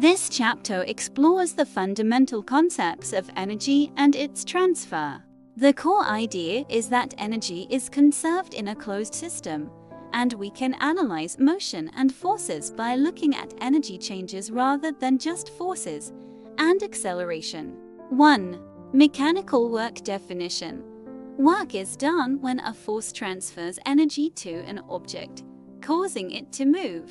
This chapter explores the fundamental concepts of energy and its transfer. The core idea is that energy is conserved in a closed system, and we can analyze motion and forces by looking at energy changes rather than just forces and acceleration. 1. Mechanical work definition. Work is done when a force transfers energy to an object, causing it to move.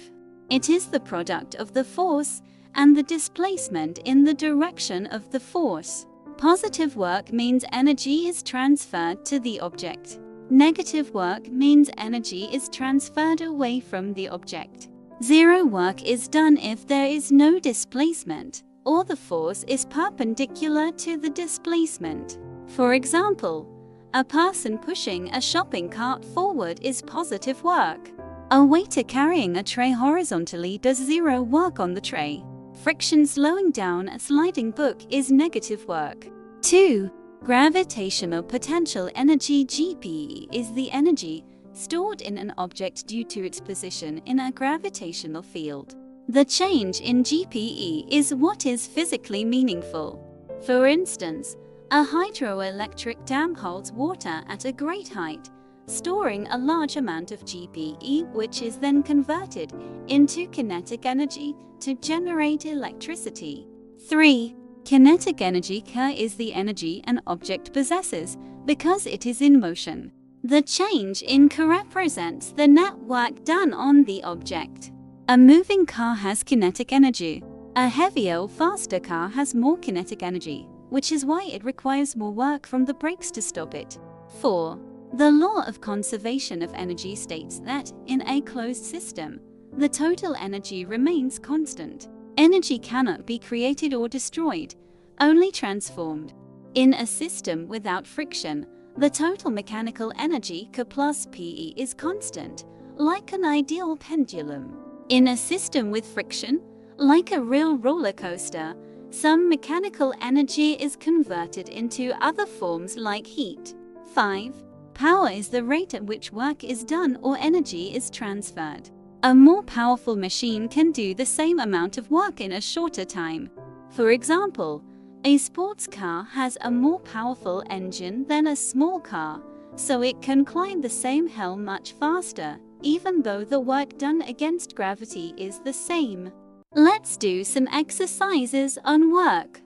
It is the product of the force and the displacement in the direction of the force. Positive work means energy is transferred to the object. Negative work means energy is transferred away from the object. Zero work is done if there is no displacement, or the force is perpendicular to the displacement. For example, a person pushing a shopping cart forward is positive work. A waiter carrying a tray horizontally does zero work on the tray. Friction slowing down a sliding book is negative work. 2. Gravitational potential energy (GPE) is the energy stored in an object due to its position in a gravitational field. The change in GPE is what is physically meaningful. For instance, a hydroelectric dam holds water at a great height, storing a large amount of GPE, which is then converted into kinetic energy to generate electricity. 3. Kinetic energy is the energy an object possesses because it is in motion. The change in represents the net work done on the object. A moving car has kinetic energy. A heavier or faster car has more kinetic energy, which is why it requires more work from the brakes to stop it. 4. The law of conservation of energy states that, in a closed system, the total energy remains constant. Energy cannot be created or destroyed, only transformed. In a system without friction, the total mechanical energy K plus PE is constant, like an ideal pendulum. In a system with friction, like a real roller coaster, some mechanical energy is converted into other forms like heat. 5. Power is the rate at which work is done or energy is transferred. A more powerful machine can do the same amount of work in a shorter time. For example, a sports car has a more powerful engine than a small car, so it can climb the same hill much faster, even though the work done against gravity is the same. Let's do some exercises on work.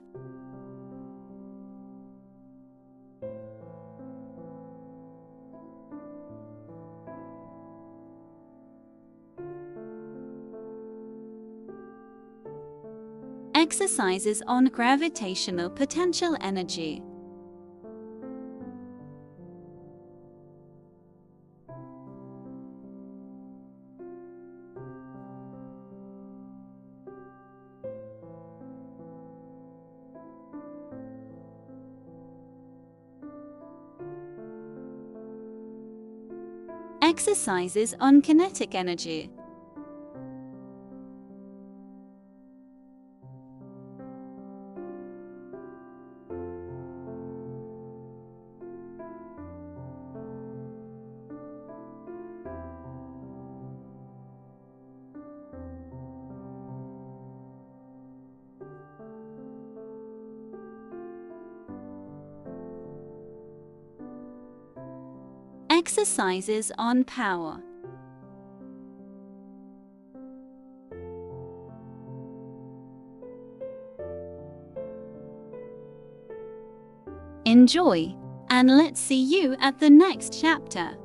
Exercises on gravitational potential energy. Exercises on kinetic energy. Exercises on power. Enjoy, and let's see you at the next chapter.